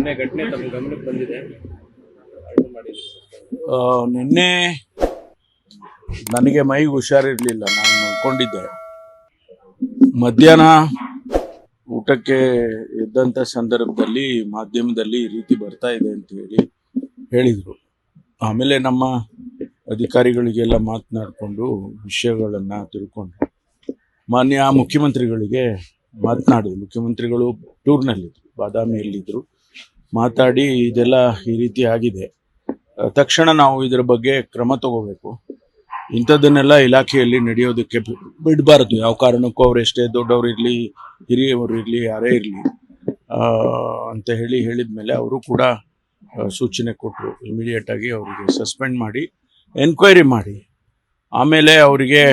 ನಿನ್ನೆ ಘಟನೆ ತಮ್ಮ ಗಮನಕ್ಕೆ ಬಂದಿದೆ. ನಿನ್ನೆ ನನಗೆ ಮೈಗೆ ಹುಷಾರಿರಲಿಲ್ಲ, ನಾನು ಮಲ್ಕೊಂಡಿದ್ದೆ. ಮಧ್ಯಾಹ್ನ ಊಟಕ್ಕೆ ಎದ್ದಂಥ ಸಂದರ್ಭದಲ್ಲಿ ಮಾಧ್ಯಮದಲ್ಲಿ ಈ ರೀತಿ ಬರ್ತಾ ಇದೆ ಅಂತ ಹೇಳಿದರು. ಆಮೇಲೆ ನಮ್ಮ ಅಧಿಕಾರಿಗಳಿಗೆಲ್ಲ ಮಾತನಾಡಿಕೊಂಡು ವಿಷಯಗಳನ್ನು ತಿಳ್ಕೊಂಡು ಮಾನ್ಯ ಮುಖ್ಯಮಂತ್ರಿಗಳಿಗೆ ಮಾತನಾಡಿದ್ರು. ಮುಖ್ಯಮಂತ್ರಿಗಳು ಟೂರ್ನಲ್ಲಿದ್ದರು, ಬಾದಾಮಿಯಲ್ಲಿದ್ದರು. ಮಾತಾಡಿ ಇದೆಲ್ಲ ಈ ರೀತಿ ಆಗಿದೆ, ತಕ್ಷಣ ನಾವು ಇದರ ಬಗ್ಗೆ ಕ್ರಮ ತಗೋಬೇಕು, ಇಂಥದ್ದನ್ನೆಲ್ಲ ಇಲಾಖೆಯಲ್ಲಿ ನಡೆಯೋದಕ್ಕೆ ಬಿಡಬಾರ್ದು. ಯಾವ ಕಾರಣಕ್ಕೂ ಅವ್ರು ಎಷ್ಟೇ ದೊಡ್ಡವ್ರು ಇರಲಿ, ಹಿರಿಯವರು ಇರಲಿ, ಯಾರೇ ಇರಲಿ ಅಂತ ಹೇಳಿದ ಮೇಲೆ ಅವರು ಕೂಡ ಸೂಚನೆ ಕೊಟ್ಟರು. ಇಮಿಡಿಯೇಟಾಗಿ ಅವರಿಗೆ ಸಸ್ಪೆಂಡ್ ಮಾಡಿ ಎನ್ಕ್ವೈರಿ ಮಾಡಿ ಆಮೇಲೆ ಅವರಿಗೆ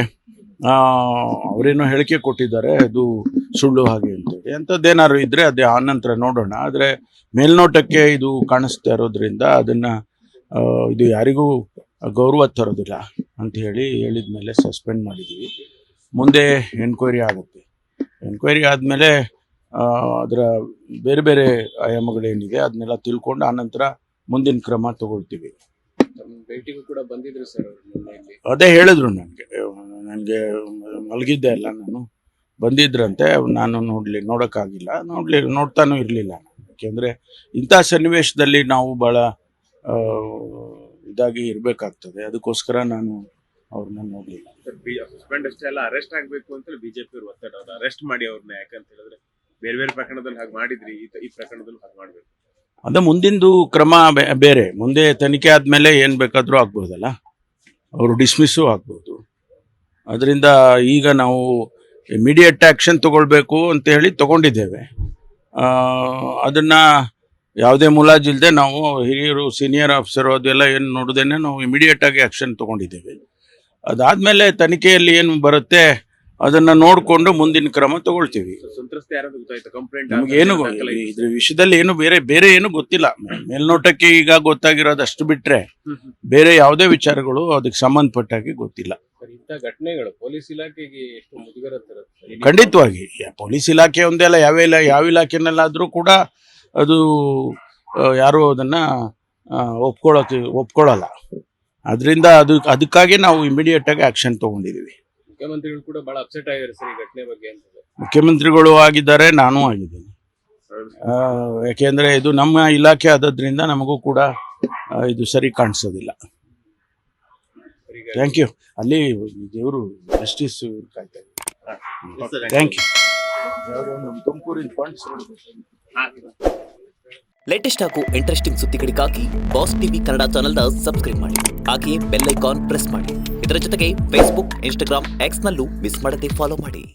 ಅವರೇನೋ ಹೇಳಿಕೆ ಕೊಟ್ಟಿದ್ದಾರೆ, ಅದು ಸುಳ್ಳು ಹಾಗೆ ಅಂತೇಳಿ. ಅಂಥದ್ದೇನಾದ್ರು ಇದ್ದರೆ ಅದೇ ಆನಂತರ ನೋಡೋಣ. ಆದರೆ ಮೇಲ್ನೋಟಕ್ಕೆ ಇದು ಕಾಣಿಸ್ತಾ ಇರೋದ್ರಿಂದ ಅದನ್ನು ಇದು ಯಾರಿಗೂ ಗೌರವ ತರೋದಿಲ್ಲ ಅಂತ ಹೇಳಿದ ಮೇಲೆ ಸಸ್ಪೆಂಡ್ ಮಾಡಿದ್ದೀವಿ. ಮುಂದೆ ಎನ್ಕ್ವೈರಿ ಆಗುತ್ತೆ. ಎನ್ಕ್ವೈರಿ ಆದಮೇಲೆ ಅದರ ಬೇರೆ ಬೇರೆ ಆಯಾಮಗಳೇನಿದೆ ಅದನ್ನೆಲ್ಲ ತಿಳ್ಕೊಂಡು ಆನಂತರ ಮುಂದಿನ ಕ್ರಮ ತಗೊಳ್ತೀವಿ. ಭೇಟಿಗೂ ಕೂಡ ಬಂದಿದ್ರು ಸರ್. ಅದೇ ಹೇಳಿದ್ರು ನನಗೆ ಮಲಗಿದ್ದೆ ಅಲ್ಲ, ನಾನು ಬಂದಿದ್ರಂತೆ. ನಾನು ನೋಡೋಕ್ಕಾಗಿಲ್ಲ, ನೋಡ್ತಾನೂ ಇರಲಿಲ್ಲ. ಯಾಕೆಂದರೆ ಇಂಥ ಸನ್ನಿವೇಶದಲ್ಲಿ ನಾವು ಭಾಳ ಇದಾಗಿ ಇರಬೇಕಾಗ್ತದೆ. ಅದಕ್ಕೋಸ್ಕರ ನಾನು ಅವ್ರನ್ನ ನೋಡಲಿಲ್ಲ. ಸಸ್ಪೆಂಡ್ ಅಷ್ಟೇ ಅಲ್ಲ, ಅರೆಸ್ಟ್ ಆಗಬೇಕು ಅಂತ ಬಿಜೆಪಿ ಅವರು ಒತ್ತಡ, ಅರೆಸ್ಟ್ ಮಾಡಿ ಅವ್ರನ್ನ. ಯಾಕಂತ ಹೇಳಿದ್ರೆ ಬೇರೆ ಬೇರೆ ಪ್ರಕರಣದಲ್ಲಿ ಹಾಗೆ ಮಾಡಿದ್ರಿ, ಈ ಪ್ರಕರಣದಲ್ಲಿ ಹಾಗೆ ಮಾಡಬೇಕು. ಅದೇ ಮುಂದಿಂದು ಕ್ರಮ ಬೇರೆ. ಮುಂದೆ ತನಿಖೆ ಆದಮೇಲೆ ಏನು ಬೇಕಾದರೂ ಆಗ್ಬೋದಲ್ಲ, ಅವರು ಡಿಸ್ಮಿಸ್ಸು ಆಗ್ಬೋದು. ಅದರಿಂದ ಈಗ ನಾವು ಇಮಿಡಿಯೇಟ್ ಆ್ಯಕ್ಷನ್ ತಗೊಳ್ಬೇಕು ಅಂತ ಹೇಳಿ ತಗೊಂಡಿದ್ದೇವೆ. ಅದನ್ನು ಯಾವುದೇ ಮುಲಾಜಿಲ್ಲದೆ ನಾವು ಹಿರಿಯರು, ಸೀನಿಯರ್ ಆಫೀಸರು ಅದೆಲ್ಲ ಏನು ನೋಡದೇನೆ ನಾವು ಇಮಿಡಿಯೇಟಾಗಿ ಆ್ಯಕ್ಷನ್ ತೊಗೊಂಡಿದ್ದೇವೆ. ಅದಾದಮೇಲೆ ತನಿಖೆಯಲ್ಲಿ ಏನು ಬರುತ್ತೆ ಅದನ್ನು ನೋಡಿಕೊಂಡು ಮುಂದಿನ ಕ್ರಮ ತಗೊಳ್ತೀವಿ. ಸಂತ್ರಸ್ತೆ ಯಾರಾದ್ರೂ ಗೊತ್ತಾಯ್ತು? ಕಂಪ್ಲೇಂಟ್ ನಮಗೇನು ಇದ್ರ ವಿಷಯದಲ್ಲಿ ಏನು ಬೇರೆ ಏನು ಗೊತ್ತಿಲ್ಲ. ಮೇಲ್ನೋಟಕ್ಕೆ ಈಗ ಗೊತ್ತಾಗಿರೋದು ಅಷ್ಟು ಬಿಟ್ಟರೆ ಬೇರೆ ಯಾವುದೇ ವಿಚಾರಗಳು ಅದಕ್ಕೆ ಸಂಬಂಧಪಟ್ಟಾಗಿ ಗೊತ್ತಿಲ್ಲ. ಇಂಥ ಘಟನೆಗಳು ಪೊಲೀಸ್ ಇಲಾಖೆಗೆ ಎಷ್ಟು ಮುಜುಗರ ತರುತ್ತೆ? ಖಂಡಿತವಾಗಿ ಪೊಲೀಸ್ ಇಲಾಖೆ ಒಂದೇ ಅಲ್ಲ, ಯಾವ ಇಲಾಖೆನಲ್ಲಾದರೂ ಕೂಡ ಅದು ಯಾರು ಅದನ್ನು ಒಪ್ಕೊಳ್ಳಲ್ಲ. ಅದರಿಂದ ಅದಕ್ಕಾಗಿ ನಾವು ಇಮಿಡಿಯೇಟಾಗಿ ಆ್ಯಕ್ಷನ್ ತೊಗೊಂಡಿದ್ದೀವಿ. ಮುಖ್ಯಮಂತ್ರಿಗಳು ಕೂಡ ಬಹಳ ಅಪ್ಸೆಟ್ ಆಗಿದ್ದಾರೆ ಸರ್ ಈ ಘಟನೆ ಬಗ್ಗೆ ಅಂತ. ಮುಖ್ಯಮಂತ್ರಿಗಳು ಆಗಿದ್ದಾರೆ, ನಾನೂ ಆಗಿದ್ದೀನಿ. ಯಾಕೆಂದರೆ ಇದು ನಮ್ಮ ಇಲಾಖೆ ಆದದ್ರಿಂದ ನಮಗೂ ಕೂಡ ಇದು ಸರಿ ಕಾಣಿಸೋದಿಲ್ಲ. Thank you. ಅಲ್ಲಿ ದೇವರು ಜಸ್ಟಿಸ್ ಕಾಯ್ತಾ ಇದ್ದಾರೆ. Thank you. ನಮ್ಮ ತುಮಕೂರಿನ ಫಂಡ್ಸ್ ಲೇಟೆಸ್ಟ್ ಹಾಗೂ ಇಂಟ್ರೆಸ್ಟಿಂಗ್ ಸುದ್ದಿಗಳಿಗಾಗಿ ಬಾಸ್ ಟಿವಿ ಕನ್ನಡ ಚಾನೆಲ್ನ ಸಬ್ಸ್ಕ್ರೈಬ್ ಮಾಡಿ. ಹಾಗೆಯೇ ಬೆಲ್ ಐಕಾನ್ ಪ್ರೆಸ್ ಮಾಡಿ. ಇದರ ಜೊತೆಗೆ ಫೇಸ್ಬುಕ್, ಇನ್ಸ್ಟಾಗ್ರಾಮ್, ಎಕ್ಸ್ನಲ್ಲೂ ಮಿಸ್ ಮಾಡದೆ ಫಾಲೋ ಮಾಡಿ.